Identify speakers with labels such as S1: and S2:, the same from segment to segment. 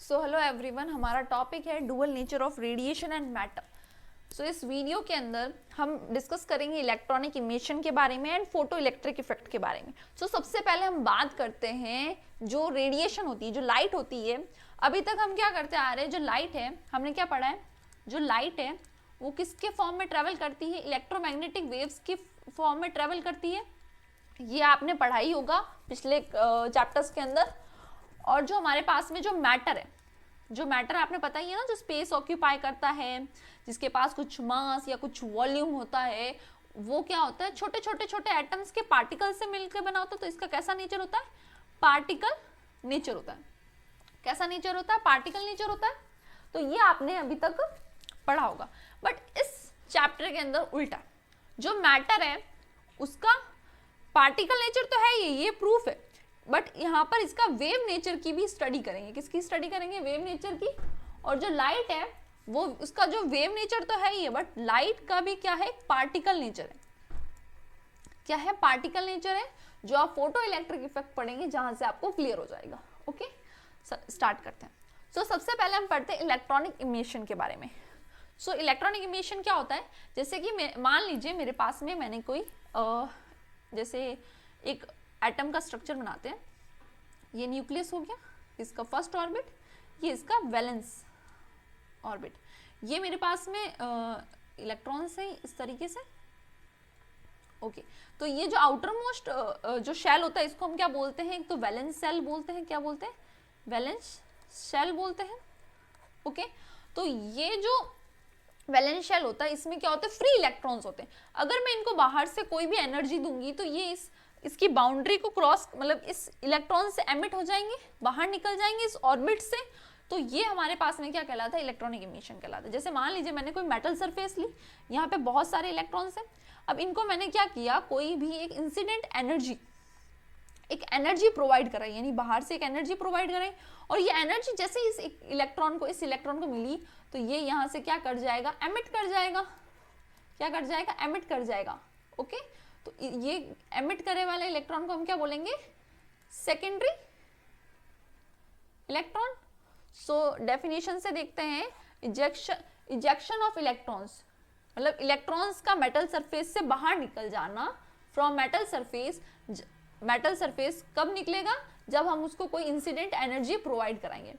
S1: सो hello everyone, हमारा topic है dual nature of radiation and matter. So इस video के अंदर हम डिस्कस करेंगे इलेक्ट्रॉनिक इमिशन के बारे में एंड फोटो इलेक्ट्रिक इफेक्ट के बारे में। सो सबसे पहले हम बात करते हैं जो रेडिएशन होती है, जो लाइट होती है। अभी तक हम क्या करते आ रहे हैं, जो लाइट है हमने क्या पढ़ा है, जो लाइट है वो किसके फॉर्म में ट्रेवल करती है, इलेक्ट्रोमैग्नेटिक वेव्स की फॉर्म में ट्रेवल करती है। ये आपने पढ़ा ही होगा पिछले चैप्टर्स के अंदर। और जो हमारे पास में जो मैटर है, जो मैटर आपने पता ही है ना, जो स्पेस ऑक्यूपाई करता है, जिसके पास कुछ मास या कुछ वॉल्यूम होता है, वो क्या होता है, छोटे छोटे छोटे एटम्स के पार्टिकल से मिलकर बना होता है। तो इसका कैसा नेचर होता है, पार्टिकल नेचर होता है। कैसा नेचर होता है, पार्टिकल नेचर होता है। तो ये आपने अभी तक पढ़ा होगा। बट इस चैप्टर के अंदर उल्टा, जो मैटर है उसका पार्टिकल नेचर तो है, ये प्रूफ है, बट यहाँ पर इसका वेव नेचर की भी स्टडी करेंगे। किसकी स्टडी करेंगे, वेव नेचर की। और जो लाइट है वो उसका जो वेव नेचर तो है ही है, बट लाइट का भी क्या है, पार्टिकल नेचर है। क्या है, पार्टिकल नेचर है, जो आप फोटो इलेक्ट्रिक इफेक्ट पढ़ेंगे जहां से आपको क्लियर हो जाएगा। ओके, स्टार्ट करते हैं। सो सबसे पहले हम पढ़ते हैं इलेक्ट्रॉनिक इमिशन के बारे में। सो इलेक्ट्रॉनिक इमिशन क्या होता है, जैसे कि मान लीजिए मेरे पास में मैंने कोई जैसे एक एटम का स्ट्रक्चर बनाते हैं। ये न्यूक्लियस हो गया, इसका फर्स्ट ऑर्बिट, ये इसका वैलेंस ऑर्बिट। ये मेरे पास में इलेक्ट्रॉन्स हैं इस तरीके से। ओके, तो ये जो आउटर मोस्ट जो शेल होता है इसको हम क्या बोलते हैं, एक तो वैलेंस सेल बोलते हैं। क्या बोलते हैं, वैलेंस शेल बोलते हैं। ओके, तो ये जो वैलेंस शेल होता है इसमें क्या होता है, फ्री इलेक्ट्रॉन्स होते हैं। अगर मैं इनको बाहर से कोई भी एनर्जी दूंगी तो ये इसकी बाउंड्री को क्रॉस, मतलब इस इलेक्ट्रॉन से एमिट हो जाएंगे, बाहर निकल जाएंगे इस ऑर्बिट से। तो ये हमारे पास में क्या कहलाता है, इलेक्ट्रॉनिक इमिशन कहलाता है। जैसे मान लीजिए मैंने कोई मेटल सरफेस ली, यहाँ पे बहुत सारे इलेक्ट्रॉन्स हैं। अब इनको मैंने क्या किया, कोई भी एक इंसिडेंट एनर्जी, एक एनर्जी प्रोवाइड कराई, यानी बाहर से एक एनर्जी प्रोवाइड कराई। और ये एनर्जी जैसे इस इलेक्ट्रॉन को मिली तो ये यहाँ से क्या कर जाएगा, एमिट कर जाएगा। क्या कर जाएगा, एमिट कर जाएगा। ओके, तो ये एमिट करे वाले इलेक्ट्रॉन को हम क्या बोलेंगे, सेकेंडरी इलेक्ट्रॉन। सो डेफिनेशन से देखते हैं, इजेक्शन ऑफ इलेक्ट्रॉन्स, मतलब इलेक्ट्रॉन्स का मेटल सरफेस से बाहर निकल जाना from metal surface. Metal surface कब निकलेगा, जब हम उसको कोई इंसिडेंट एनर्जी प्रोवाइड कराएंगे।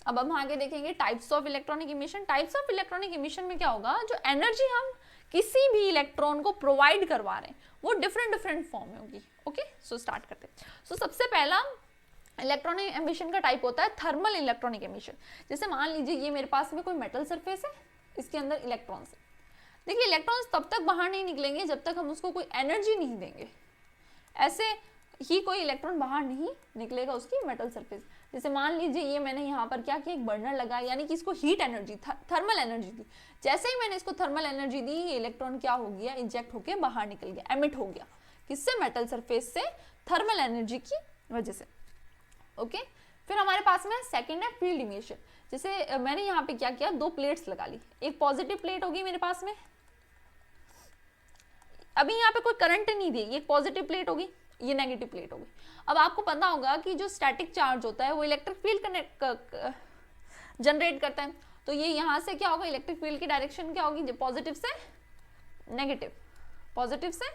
S1: अब हम आगे देखेंगे types of electronic emission. Types of electronic emission में क्या होगा, जो एनर्जी हम किसी भी इलेक्ट्रॉन को प्रोवाइड करवा रहे हैं वो डिफरेंट फॉर्म में होगी। ओके, सो स्टार्ट करते हैं। सो सबसे पहला इलेक्ट्रॉनिक एमिशन का टाइप होता है थर्मल इलेक्ट्रॉनिक एमिशन। जैसे मान लीजिए ये मेरे पास में कोई मेटल सरफेस है, इसके अंदर इलेक्ट्रॉन्स है। देखिए इलेक्ट्रॉन्स तब तक बाहर नहीं निकलेंगे जब तक हम उसको कोई एनर्जी नहीं देंगे। ऐसे ही कोई इलेक्ट्रॉन बाहर नहीं निकलेगा उसकी मेटल सरफेस। जैसे मान लीजिए ये मैंने यहाँ पर क्या किया, एक बर्नर लगाया, यानी कि इसको हीट एनर्जी, थर्मल एनर्जी दी। जैसे ही मैंने इसको थर्मल एनर्जी दी, ये इलेक्ट्रॉन क्या हो गया, इंजेक्ट होकर बाहर निकल गया, एमिट हो गया। किससे, मेटल सरफेस से, थर्मल एनर्जी की वजह से। ओके, फिर हमारे पास में सेकेंड है फील्ड इमिशन। जैसे मैंने यहाँ पे क्या किया, दो प्लेट्स लगा ली, एक पॉजिटिव प्लेट होगी मेरे पास में, अभी यहाँ पे कोई करंट नहीं दी, ये पॉजिटिव प्लेट होगी, ये नेगेटिव प्लेट होगी। अब आपको पता होगा कि जो स्टैटिक चार्ज होता है वो इलेक्ट्रिक फील्ड जनरेट करता है। तो ये यहाँ से क्या होगा, इलेक्ट्रिक फील्ड की डायरेक्शन क्या होगी, पॉजिटिव से नेगेटिव, पॉजिटिव से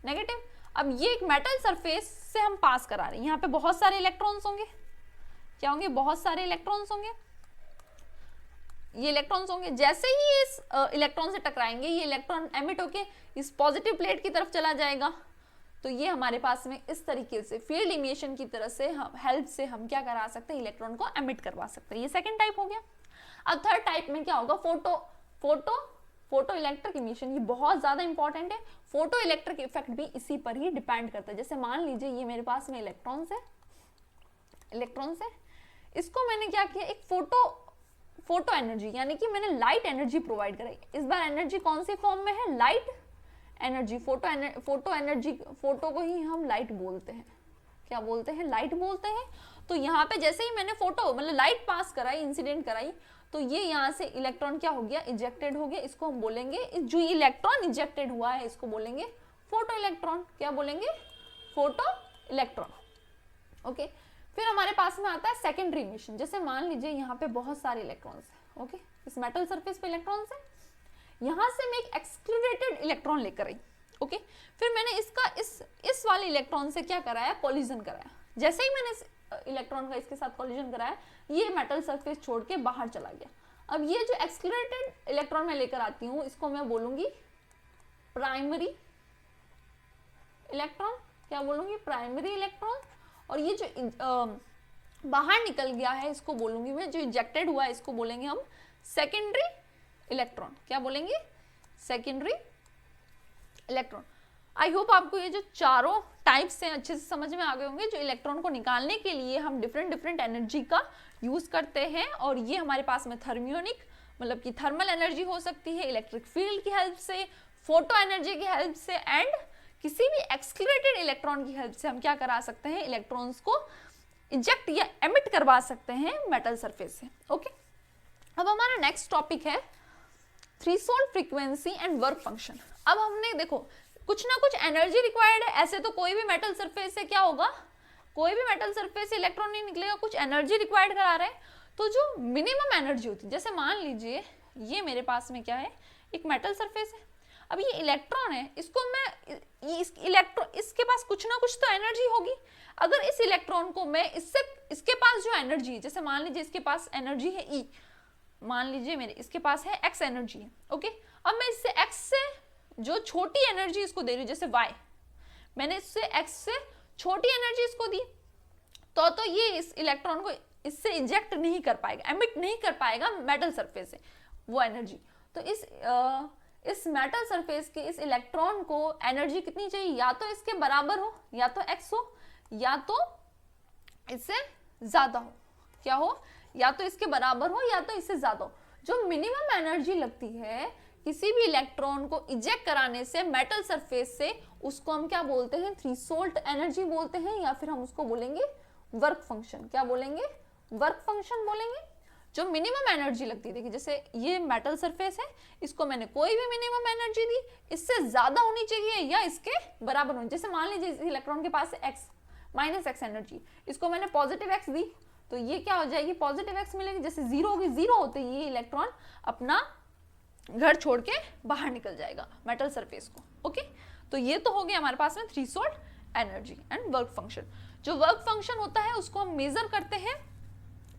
S1: नेगेटिव। अब ये एक मेटल सरफेस से हम पास करा रहे हैं, यहाँ पे बहुत सारे इलेक्ट्रॉन्स होंगे। क्या होंगे, बहुत सारे इलेक्ट्रॉन्स होंगे। ये इलेक्ट्रॉन्स होंगे, जैसे ही इस इलेक्ट्रॉन से टकराएंगे ये इलेक्ट्रॉन एमिट होके इस पॉजिटिव प्लेट की तरफ चला जाएगा। तो ये हमारे पास में इस तरीके से फील्ड इमिशन की तरह से हेल्प से हम क्या करा सकते हैं, इलेक्ट्रॉन को एमिट करवा सकते हैं। ये सेकंड टाइप हो गया। अब थर्ड टाइप में क्या होगा, फोटो इलेक्ट्रिक इमिशन। ये बहुत ज्यादा इंपॉर्टेंट है। फोटो इलेक्ट्रिक इफेक्ट भी इसी पर ही डिपेंड करता है। जैसे मान लीजिए ये मेरे पास में इलेक्ट्रॉन्स है, इसको मैंने क्या किया, एक फोटो एनर्जी, यानी कि मैंने लाइट एनर्जी प्रोवाइड कराई। इस बार एनर्जी कौन सी फॉर्म में है, light energy. Photo energy, photo को ही हम लाइट बोलते हैं। क्या बोलते हैं, लाइट बोलते हैं। तो यहाँ पे जैसे ही मैंने फोटो मतलब लाइट पास कराई, इंसिडेंट कराई, तो ये यहाँ से इलेक्ट्रॉन क्या हो गया, इजेक्टेड हो गया। इसको हम बोलेंगे, जो इलेक्ट्रॉन इजेक्टेड हुआ है इसको बोलेंगे फोटो इलेक्ट्रॉन। क्या बोलेंगे, फोटो इलेक्ट्रॉन। ओके, फिर हमारे पास में आता है सेकेंडरी इमिशन। जैसे मान लीजिए यहाँ पे बहुत सारे इलेक्ट्रॉन्स हैं, ओके, इस मेटल सरफेस पे इलेक्ट्रॉन्स है, यहाँ से मैं एक एक्सक्लूडेटेड इलेक्ट्रॉन लेकर आई, ओके, फिर मैंने इसका इस वाले इलेक्ट्रॉन से क्या कराया, कोलिजन कराया। जैसे ही मैंने इस इलेक्ट्रॉन का इसके साथ कोलिजन कराया, ये मेटल सरफेस छोड़ के बाहर चला गया। अब ये जो एक्सक्लूडेटेड इलेक्ट्रॉन मैं लेकर आती हूँ, इसको मैं बोलूंगी प्राइमरी इलेक्ट्रॉन, क्या बोलूंगी, प्राइमरी इलेक्ट्रॉन। और ये जो बाहर निकल गया है, इसको बोलूंगी मैं, जो इजेक्टेड हुआ है, इसको बोलेंगे हम सेकेंडरी इलेक्ट्रॉन। क्या बोलेंगे, सेकेंडरी इलेक्ट्रॉन। आई होप आपको ये जो चारों टाइप्स हैं अच्छे से समझ में आ गए होंगे। जो इलेक्ट्रॉन को निकालने के लिए हम डिफरेंट एनर्जी का यूज करते हैं, और ये हमारे पास में थर्मियोनिक मतलब कि थर्मल एनर्जी हो सकती है, इलेक्ट्रिक फील्ड की हेल्प से, फोटो एनर्जी की हेल्प से, एंड किसी भी एक्सक्लूडेटेड इलेक्ट्रॉन की हेल्प से हम क्या करा सकते हैं, इलेक्ट्रॉन्स को इजेक्ट या एमिट करवा सकते हैं मेटल सरफेस से, ओके। अब हमारा नेक्स्ट टॉपिक है threshold frequency and work function. अब हमने देखो कुछ ना कुछ एनर्जी रिक्वायर्ड है, ऐसे तो कोई भी मेटल सरफेस से क्या होगा, कोई भी मेटल सरफेस से इलेक्ट्रॉन नहीं निकलेगा, कुछ एनर्जी रिक्वायर्ड करा रहे हैं। तो जो मिनिमम एनर्जी होती है, जैसे मान लीजिए ये मेरे पास में क्या है, एक मेटल सरफेस है, अब ये इलेक्ट्रॉन है, इसको मैं इसके पास कुछ ना कुछ तो एनर्जी होगी। अगर इस इलेक्ट्रॉन को मैं इसके पास जो एनर्जी है, जैसे मान लीजिए इसके पास एनर्जी है E, मान लीजिए मेरे इसके पास है X एनर्जी है, ओके। अब मैं इससे X से जो छोटी एनर्जी इसको दे रही हूँ, जैसे Y, मैंने इससे X से छोटी एनर्जी इसको दी, तो ये इस इलेक्ट्रॉन को इससे इंजेक्ट नहीं कर पाएगा, एमिट नहीं कर पाएगा मेटल सरफेस से वो एनर्जी। तो इस मेटल सरफेस के इस इलेक्ट्रॉन को एनर्जी कितनी चाहिए, या तो इसके बराबर हो, या तो X हो, या तो इससे ज्यादा हो, क्या हो, या तो इसके बराबर हो या तो इससे ज्यादा हो। जो मिनिमम एनर्जी लगती है किसी भी इलेक्ट्रॉन को इजेक्ट कराने से मेटल सरफेस से, उसको हम क्या बोलते हैं, थ्रेशोल्ड एनर्जी बोलते हैं, या फिर हम उसको बोलेंगे वर्क फंक्शन। क्या बोलेंगे, वर्क फंक्शन बोलेंगे। जो मिनिमम एनर्जी लगती है, देखिए जैसे ये मेटल सरफेस है, इसको मैंने कोई भी मिनिमम एनर्जी दी, इससे ज्यादा होनी चाहिए या इसके बराबर होनी। जैसे मान लीजिए इस इलेक्ट्रॉन के पास x माइनस एक्स एनर्जी, इसको मैंने पॉजिटिव x दी, तो ये क्या हो जाएगी, पॉजिटिव x मिलेगी। जैसे जीरो होगी, जीरो होते ही ये इलेक्ट्रॉन अपना घर छोड़ के बाहर निकल जाएगा मेटल सरफेस को, ओके। तो ये तो हो गया हमारे पास में threshold energy and work function. जो वर्क फंक्शन होता है उसको हम मेजर करते हैं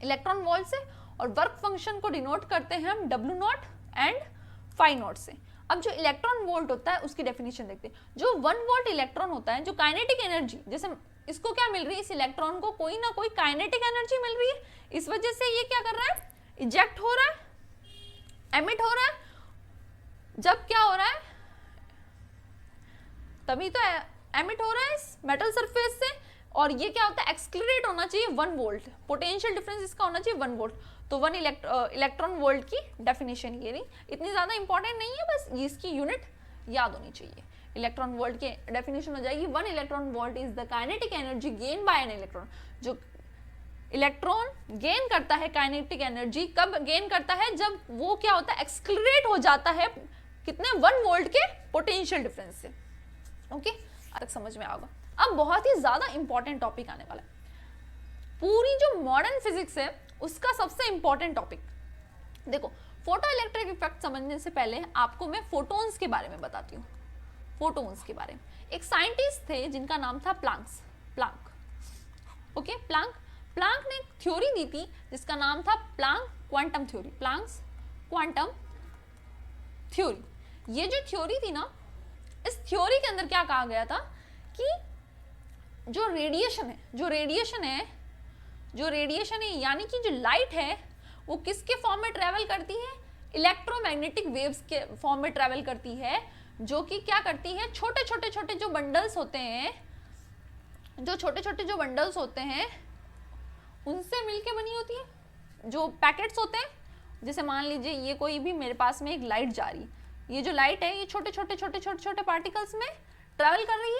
S1: इलेक्ट्रॉन वोल्ट से, और वर्क फंक्शन को डिनोट करते हैं हम W naught and phi naught से। अब जो इलेक्ट्रॉन वोल्ट होता है उसकी डेफिनेशन देखते हैं। जो 1 वोल्ट इलेक्ट्रॉन होता है, जो काइनेटिक एनर्जी, जैसे इसको क्या मिल रही है, इस इलेक्ट्रॉन को कोई ना कोई काइनेटिक एनर्जी मिल रही है, इस वजह से ये क्या कर रहा है, इजेक्ट हो रहा है, एमिट हो रहा है। जब क्या हो रहा है, तभी तो एमिट हो रहा है इस मेटल सरफेस से। और ये क्या होता है, एक्सक्लूडेट होना चाहिए 1 वोल्ट, पोटेंशियल डिफरेंस इसका होना चाहिए 1 वोल्ट। तो 1 इलेक्ट्रॉन वोल्ट की डेफिनेशन ये नहीं, इतनी ज्यादा इंपॉर्टेंट नहीं है, बस इसकी यूनिट याद होनी चाहिए। इलेक्ट्रॉन वोल्ट की डेफिनेशन हो जाएगी 1 electron volt is the kinetic energy gain by an electron. जो इलेक्ट्रॉन गेन करता है काइनेटिक एनर्जी, कब गेन करता है, जब वो क्या होता है, एक्सक्लूडेट हो जाता है कितने, 1 वोल्ट के पोटेंशियल डिफरेंस से, ओके। अब समझ में आएगा। अब बहुत ही ज्यादा इंपॉर्टेंट टॉपिक आने वाला है, पूरी जो मॉडर्न फिजिक्स है उसका सबसे इंपॉर्टेंट टॉपिक। देखो फोटो इलेक्ट्रिक इफेक्ट समझने से पहले आपको मैं फोटोन्स के बारे में बताती हूँ। फोटोन्स के बारे में एक साइंटिस्ट थे जिनका नाम था प्लांक, ओके। प्लांक ने थ्योरी दी थी जिसका नाम था Planck quantum theory, Planck's quantum theory. ये जो थ्योरी थी ना, इस थ्योरी के अंदर क्या कहा गया था कि जो रेडिएशन है यानी कि जो लाइट है वो किसके फॉर्म में ट्रेवल करती है, इलेक्ट्रोमैग्नेटिक वेव्स के फॉर्म में ट्रेवल करती है, जो कि क्या करती है, छोटे छोटे जो बंडल्स होते हैं उनसे मिलके बनी होती है, जो पैकेट्स होते हैं। जैसे मान लीजिए ये कोई भी मेरे पास में एक लाइट जा रही है, ये जो लाइट है ये छोटे छोटे पार्टिकल्स में ट्रेवल कर रही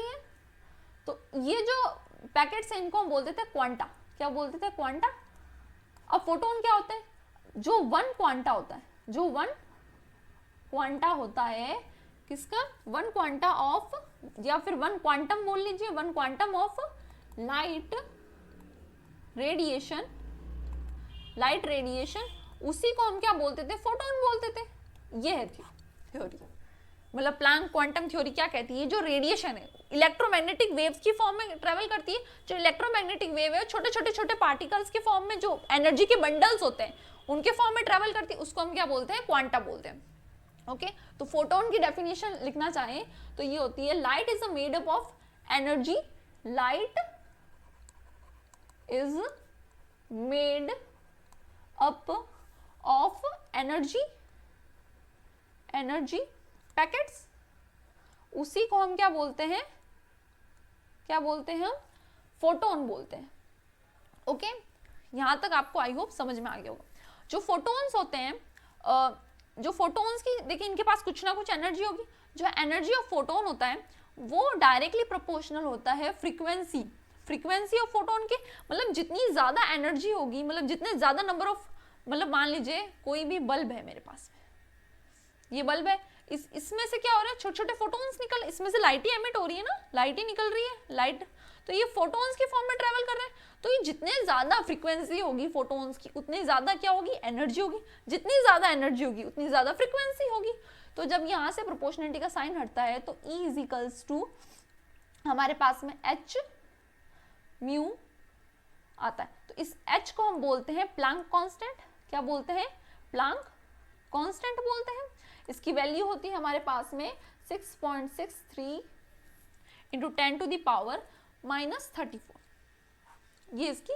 S1: है। तो ये जो पैकेट्स हैं इनको हम बोलते थे क्वांटा। क्या बोलते थे, क्वांटा। अब फोटोन क्या होते हैं, जो 1 क्वांटा होता है, किसका, वन क्वांटा ऑफ, या फिर वन क्वांटम बोल लीजिए, one quantum of light radiation, light radiation, उसी को हम क्या बोलते थे, फोटोन बोलते थे। ये है थ्योरी, मतलब प्लैंक क्वांटम थ्योरी क्या कहती है, जो रेडिएशन है इलेक्ट्रोमैग्नेटिक वेव्स की फॉर्म में ट्रेवल करती है, जो इलेक्ट्रोमैग्नेटिक वेव है छोटे छोटे छोटे पार्टिकल्स के फॉर्म में, जो एनर्जी के बंडल्स होते हैं उनके फॉर्म में ट्रेवल करती है, उसको हम क्या बोलते हैं, क्वांटा बोलते हैं। ओके, तो फोटोन की डेफिनेशन लिखना चाहें तो ये होती है, light is a made up of energy, light is made up of energy, energy packets, उसी को हम क्या बोलते हैं, क्या बोलते हैं हम, फोटोन बोलते हैं। ओके, यहां तक आपको आई होप समझ में आ गया होगा। जो फोटोन्स होते हैं, जो फोटोन्स की, देखिए इनके पास कुछ ना कुछ एनर्जी होगी। जो एनर्जी ऑफ फोटोन होता है वो डायरेक्टली प्रोपोर्शनल होता है फ्रीक्वेंसी, फ्रीक्वेंसी ऑफ फोटोन के, मतलब जितनी ज्यादा एनर्जी होगी, मतलब जितने ज्यादा नंबर ऑफ, मतलब मान लीजिए कोई भी बल्ब है मेरे पास में, ये बल्ब है, इसमें से क्या हो रहा है, छोटे छोटे फोटोन्स निकल, इसमें से लाइट ही एमिट हो रही है ना, लाइट ही निकल रही है, लाइट, तो ये फोटोन्स के फॉर्म में ट्रेवल कर रहे हैं। तो ये जितने ज्यादा फ्रीक्वेंसी होगी फोटोन्स की, उतनी ज्यादा क्या होगी, एनर्जी होगी, जितनी ज्यादा एनर्जी होगी उतनी ज्यादा फ्रीक्वेंसी होगी। तो जब यहाँ से प्रोपोर्शनलिटी का साइन हटता है तो E इज इक्वल्स टू हमारे पास में H म्यू आता है। तो इस H को हम बोलते हैं प्लैंक कांस्टेंट, क्या बोलते हैं, प्लैंक कांस्टेंट बोलते हैं। इसकी वैल्यू होती है हमारे पास में 6.63 इंटू 10 टू द पावर -34, ये इसकी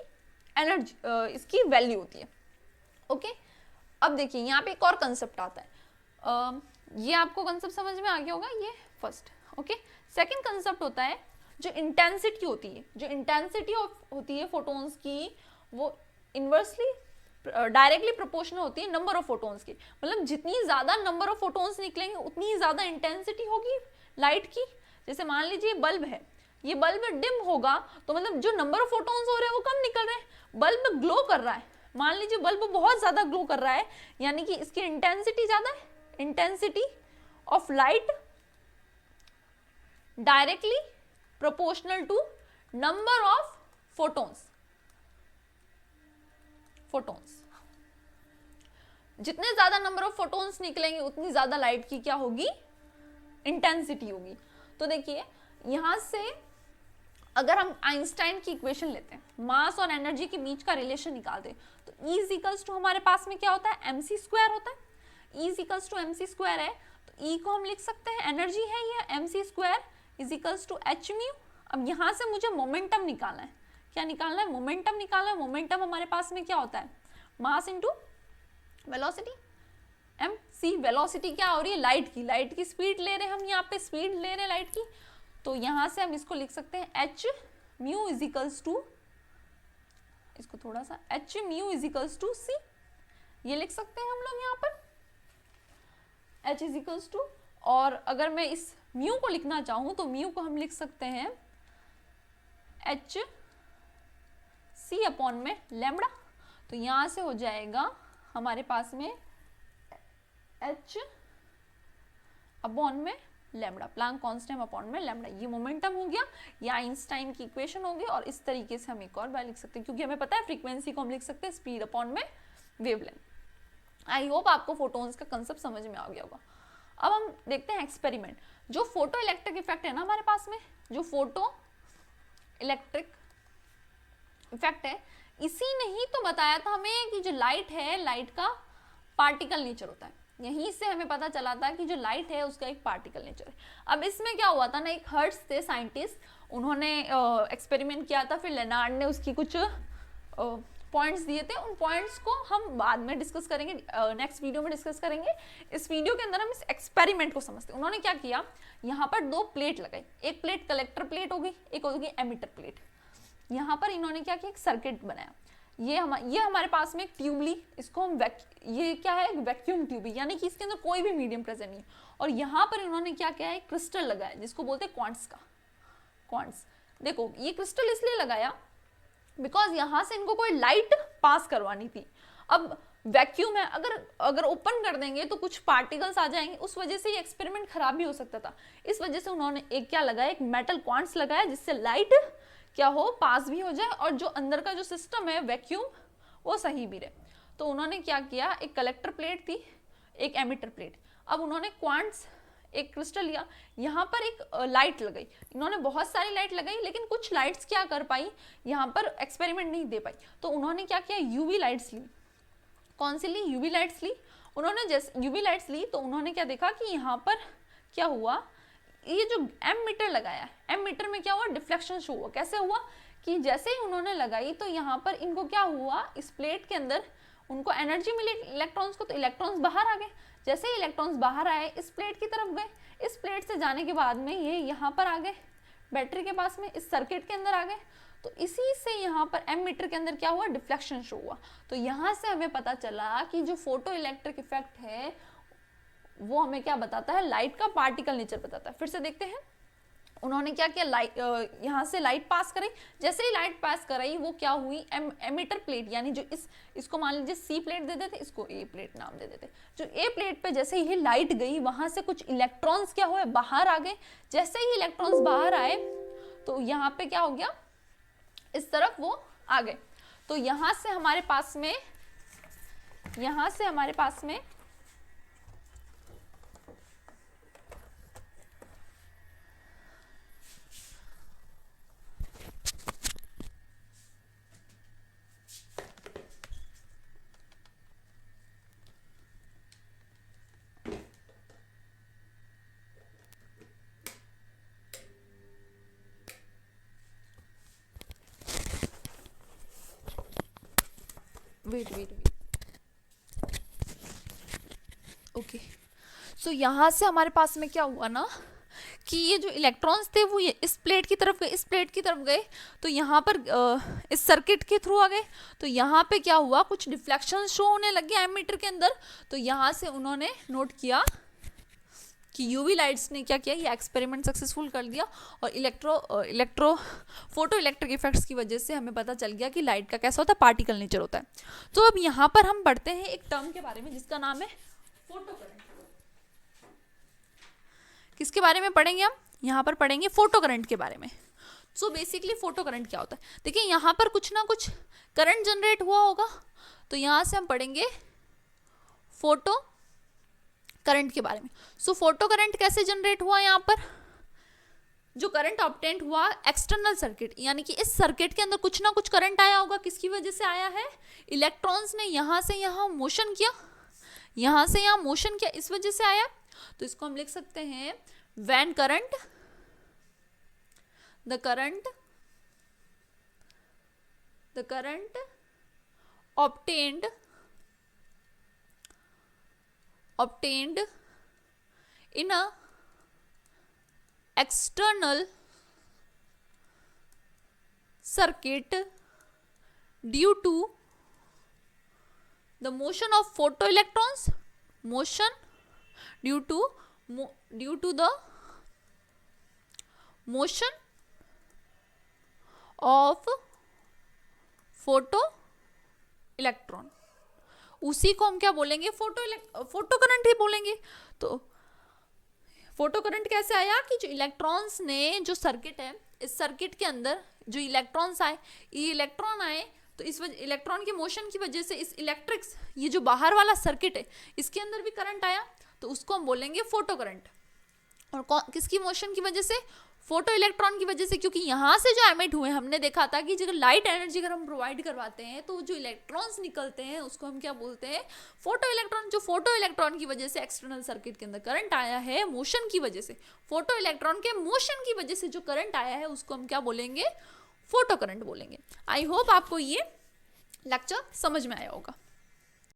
S1: एनर्जी, इसकी वैल्यू होती है। ओके, अब देखिए यहाँ पे एक और कंसेप्ट आता है, ये आपको कंसेप्ट समझ में आ गया होगा, ये फर्स्ट। ओके, सेकंड कंसेप्ट होता है जो इंटेंसिटी होती है, जो इंटेंसिटी होती है फोटोन्स की, वो इनवर्सली डायरेक्टली प्रोपोर्शनल होती है नंबर ऑफ फोटोन्स की, मतलब जितनी ज्यादा नंबर ऑफ फोटोन्स निकलेंगे उतनी ज्यादा इंटेंसिटी होगी लाइट की। जैसे मान लीजिए बल्ब है, ये बल्ब डिम होगा तो मतलब जो नंबर ऑफ फोटोन्स हो रहे हैं वो कम निकल रहे हैं, बल्ब ग्लो कर रहा है, मान लीजिए बल्ब बहुत ज्यादा ग्लो कर रहा है, यानी कि इसकी इंटेंसिटी ज्यादा है, intensity of light directly proportional to number of photons, photons, जितने ज्यादा नंबर ऑफ फोटोन्स निकलेंगे उतनी ज्यादा लाइट की क्या होगी, इंटेंसिटी होगी। तो देखिए यहां से अगर हम आइंस्टाइन की इक्वेशन लेते हैं, मास और एनर्जी के बीच का रिलेशन निकालते हैं, तो E इज इक्वल्स टू हमारे पास में क्या होता है, mc स्क्वायर होता है। E is equals to mc square है, तो E को हम लिख सकते हैं, एनर्जी है ये mc square is equals to h mu. अब यहाँ से मुझे मोमेंटम निकालना है, क्या निकालना है, मोमेंटम निकालना है। मोमेंटम हमारे पास में क्या होता है, mass into velocity, mc, velocity क्या हो रही है, लाइट की, लाइट की स्पीड ले रहे हैं हम, यहाँ पे स्पीड ले रहे हैं लाइट की, तो यहां से हम इसको लिख सकते हैं h mu is equals to, इसको थोड़ा सा h mu is equals to c, ये लिख सकते हैं हम लोग यहाँ पर h इज इक्वल्स टू, और अगर मैं इस म्यू को लिखना चाहूं तो म्यू को हम लिख सकते हैं h c अपॉन में लैम्बडा। तो यहां से हो जाएगा हमारे पास में h अपॉन में लैम्बडा, प्लैंक कांस्टेंट अपॉन में लैम्बडा, ये मोमेंटम हो गया, या आइंस्टाइन की इक्वेशन होगी। और इस तरीके से हम एक और बार लिख सकते हैं, क्योंकि हमें पता है फ्रीक्वेंसी को हम लिख सकते हैं स्पीड अपॉन में वेवलेंथ। आई होप आपको फोटोन्स का कंसेप्ट समझ में आ गया होगा। अब हम देखते हैं एक्सपेरिमेंट, जो फोटो इलेक्ट्रिक इफेक्ट है ना हमारे पास में, जो फोटो इलेक्ट्रिक इफेक्ट है, इसी ने ही तो बताया था हमें कि जो लाइट है, लाइट का पार्टिकल नेचर होता है। यहीं से हमें पता चला था कि जो लाइट है उसका एक पार्टिकल नेचर है। अब इसमें क्या हुआ था ना, एक हर्ट्ज थे साइंटिस्ट, उन्होंने एक्सपेरिमेंट किया था, फिर लेनार्ड ने उसकी कुछ पॉइंट्स दिए थे, उन पॉइंट्स को हम बाद में डिस्कस करेंगे, नेक्स्ट वीडियो में डिस्कस करेंगे। इस वीडियो के अंदर हम इस एक्सपेरिमेंट को समझते हैं। उन्होंने क्या किया, यहाँ पर दो प्लेट लगाई, एक प्लेट कलेक्टर प्लेट होगी, एक होगी एमिटर प्लेट। यहाँ पर इन्होंने क्या किया, एक सर्किट बनाया, ये हमारे पास में एक ट्यूब ली, इसको हम ये क्या है, एक वैक्यूम ट्यूब, यानी कि इसके अंदर कोई भी मीडियम प्रेजेंट नहीं है। और यहाँ पर इन्होंने क्या किया है, क्रिस्टल लगाया, जिसको बोलते हैं क्वार्ट्ज का, क्वार्ट्ज। देखो ये क्रिस्टल इसलिए लगाया बिकॉज यहाँ से इनको कोई लाइट पास करवानी थी। अब वैक्यूम है, अगर ओपन कर देंगे तो कुछ पार्टिकल्स आ जाएंगे, उस वजह से ये एक्सपेरिमेंट खराब भी हो सकता था। इस वजह से उन्होंने एक क्या लगाया, एक मेटल क्वांट्स लगाया जिससे लाइट क्या हो, पास भी हो जाए और जो अंदर का जो सिस्टम है वैक्यूम वो सही भी रहे। तो उन्होंने क्या किया, एक कलेक्टर प्लेट थी, एक एमिटर प्लेट। अब उन्होंने क्वांट्स एक क्रिस्टल लिया, यहाँ पर एक लाइट लगाई, इन्होंने बहुत सारी लाइट लगाई लेकिन कुछ लाइट्स क्या कर पाई, यहाँ पर एक्सपेरिमेंट नहीं दे पाई। तो उन्होंने क्या किया, यूवी लाइट्स ली। कौन सी ली, यूवी लाइट्स ली। उन्होंने जैसे यूवी लाइट्स ली तो उन्होंने क्या देखा कि यहाँ पर क्या हुआ, ये जो एम मीटर लगाया, एम मीटर में क्या हुआ, डिफ्लेक्शन शो हुआ। कैसे हुआ कि जैसे ही उन्होंने लगाई तो यहाँ पर इनको क्या हुआ, इस प्लेट के अंदर उनको एनर्जी मिली इलेक्ट्रॉन्स को, तो इलेक्ट्रॉन्स बाहर आ गए। जैसे ही इलेक्ट्रॉन्स बाहर आए इस प्लेट की तरफ गए, इस प्लेट से जाने के बाद में ये यहाँ पर आ गए, बैटरी के पास में इस सर्किट के अंदर आ गए। तो इसी से यहाँ पर एम मीटर के अंदर क्या हुआ, डिफ्लेक्शन शो हुआ। तो यहाँ से हमें पता चला कि जो फोटो इलेक्ट्रिक इफेक्ट है वो हमें क्या बताता है, लाइट का पार्टिकल नेचर बताता है। फिर से देखते हैं, उन्होंने क्या किया, लाइट यहाँ से लाइट पास कराई। जैसे ही लाइट पास कराई वो क्या हुई, एमिटर प्लेट यानी जो इसको मान लीजिए सी प्लेट दे देते, इसको ए प्लेट नाम दे देते। जो ए प्लेट पे जैसे ही लाइट गई वहां से कुछ इलेक्ट्रॉन्स क्या हुए, बाहर आ गए। जैसे ही इलेक्ट्रॉन्स बाहर आए तो यहाँ पे क्या हो गया, इस तरफ वो आ गए। तो यहाँ से हमारे पास में वेट ओके। सो यहाँ से हमारे पास में क्या हुआ ना कि ये जो इलेक्ट्रॉन्स थे वो ये इस प्लेट की तरफ गए, इस प्लेट की तरफ गए, तो यहाँ पर इस सर्किट के थ्रू आ गए। तो यहाँ पे क्या हुआ, कुछ डिफ्लेक्शन शो होने लग गया एमीटर के अंदर। तो यहाँ से उन्होंने नोट किया कि यूवी लाइट्स ने क्या किया, ये एक्सपेरिमेंट सक्सेसफुल कर दिया और फोटो इलेक्ट्रिक इफेक्ट्स की वजह से हमें पता चल गया कि लाइट का कैसा होता है, पार्टिकल नेचर होता है। तो अब यहाँ पर हम पढ़ते हैं एक टर्म के बारे में जिसका नाम है फोटो करंट। किसके बारे में पढ़ेंगे हम, यहाँ पर पढ़ेंगे फोटो करंट के बारे में। सो बेसिकली फोटो करंट क्या होता है, देखिए यहाँ पर कुछ ना कुछ करंट जनरेट हुआ होगा, तो यहाँ से हम पढ़ेंगे फोटो करंट के बारे में। सो फोटो करंट कैसे जनरेट हुआ, यहाँ पर जो करंट ऑब्टेंड हुआ एक्सटर्नल सर्किट, यानी कि इस सर्किट के अंदर कुछ ना कुछ करंट आया होगा। किसकी वजह से आया है, इलेक्ट्रॉन्स ने यहाँ से यहाँ मोशन किया, यहाँ से यहाँ मोशन किया, इस वजह से आया। तो इसको हम लिख सकते हैं when the current obtained in a external circuit due to the motion of photoelectrons, due to the motion of photoelectron, उसी को हम क्या बोलेंगे, फोटो करंट ही बोलेंगे। तो फोटो करंट कैसे आया कि जो इलेक्ट्रॉन्स ने, जो सर्किट है, इस सर्किट के अंदर जो इलेक्ट्रॉन्स आए, ये इलेक्ट्रॉन आए, तो इस वजह इलेक्ट्रॉन के मोशन की वजह से इस इलेक्ट्रिक्स, ये जो बाहर वाला सर्किट है इसके अंदर भी करंट आया, तो उसको हम बोलेंगे फोटो करंट। और किसकी मोशन की वजह से, फोटो इलेक्ट्रॉन की वजह से, क्योंकि यहाँ से जो एमिट हुए, हमने देखा था कि जब लाइट एनर्जी अगर हम प्रोवाइड करवाते हैं तो जो इलेक्ट्रॉन्स निकलते हैं उसको हम क्या बोलते हैं, फोटो इलेक्ट्रॉन। जो फोटो इलेक्ट्रॉन की वजह से एक्सटर्नल सर्किट के अंदर करंट आया है मोशन की वजह से, फोटो इलेक्ट्रॉन के मोशन की वजह से जो करंट आया है उसको हम क्या बोलेंगे, फोटो करंट बोलेंगे। आई होप आपको ये लेक्चर समझ में आया होगा।